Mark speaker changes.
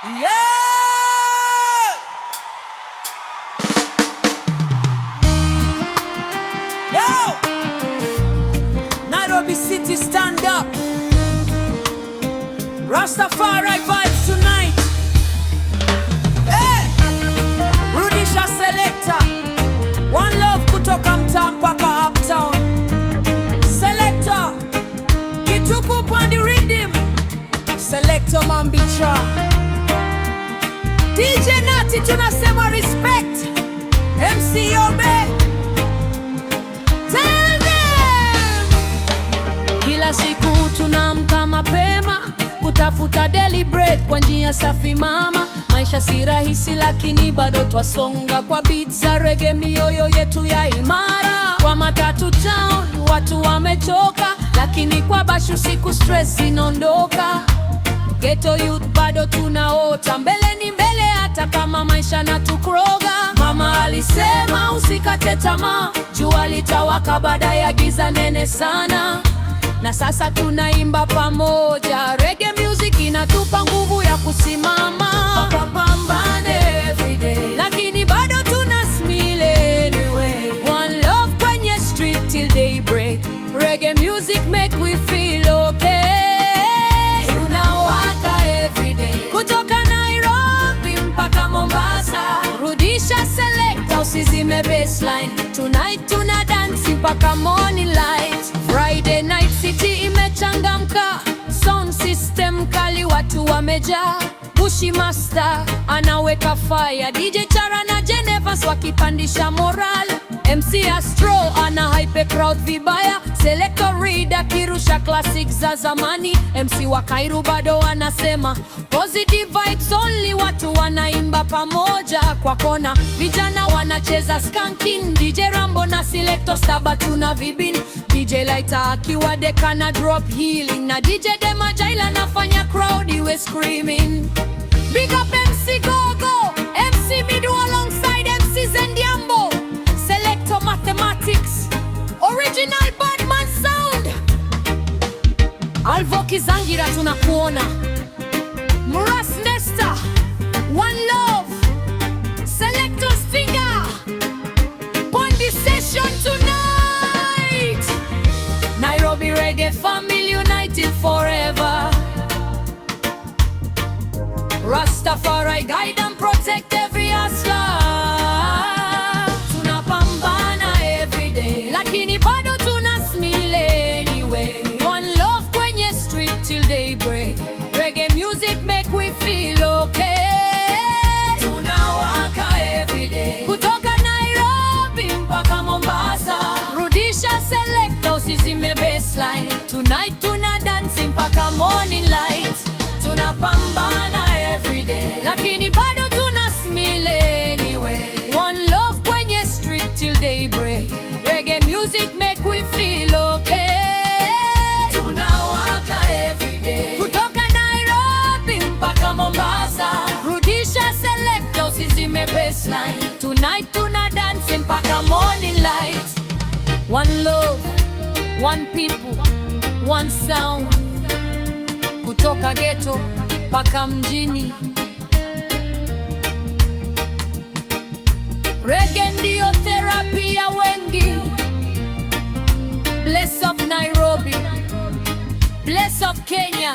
Speaker 1: Yeah! Yo! Nairobi City, stand up. Rastafari vibes tonight. Hey! Rudisha Selector. One love kutoka mtaa mpaka uptown. Selector. Kituku pandi rhythm. Selector Mambicha. DJ Nati tunasema respect. MC Obe. Tell them. Kila siku tunaamka mapema kutafuta daily bread kwa njia safi mama. Maisha si rahisi lakini bado twasonga kwa beats za reggae, mioyo yetu ya imara. Kwa matatu town watu wamechoka, lakini kwa bashu siku stress inaondoka. Ghetto youth bado tunaota, mbele ni mbele hata kama maisha na tukroga. Mama alisema usikate tamaa, jua litawaka baada ya giza nene sana. Na sasa tunaimba pamoja, reggae music inatupa nguvu ya kusimama. Pambane everyday, lakini bado tuna smile anyway. One love kwenye street till daybreak. Reggae music make we feel okay. Tunawaka everyday, kutoka Nairobi mpaka Mombasa. Rudisha Selector, usizime baseline. Tonight tuna dance mpaka morning light. Friday night city imechangamka, sound system kali watu wamejaa. Bushi Master anaweka fire, DJ Chara na Genevas wakipandisha moral. MC Astro ana hype crowd vibaya, Selector Reed akirusha classics za zamani. MC wa Kairu bado anasema positive vibes only, watu wanaimba pamoja kwa kona. Vijana wanacheza skanking, DJ Rambo na Selector Saba tuna vibin. DJ Lighter akiwa deka na drop healing, na DJ Dema Jaila nafanya crowd iwe screaming. Big up MC Gogo, MC Midu alongside MC Zendiambo. Selector Mathematics, original Badman sound. Alvo Kizangira tunakuona. Muras Nesta, One Love, Selector's Finger. Bondi Session tonight. Nairobi Reggae family united forever. Rastafari guide and protect every hustler. Tunapambana everyday, lakini bado tuna smile anyway. One love kwenye street till daybreak. Reggae music make we feel okay. Tunawaka everyday, kutoka Nairobi mpaka Mombasa. Rudisha Selector, usizime baseline. Tonight tuna dance mpaka morning light. Tunapambana everyday, lakini bado tuna smile anyway. One love kwenye street till daybreak. Reggae music make we feel okay. Tunawaka everyday, kutoka Nairobi mpaka Mombasa. Rudisha Selector, usizime baseline. Tonight tuna dance mpaka morning light. One love, one people, one sound. Kutoka ghetto mpaka mjini. Reggae ndio therapy ya wengi. Bless of Nairobi, bless of Kenya.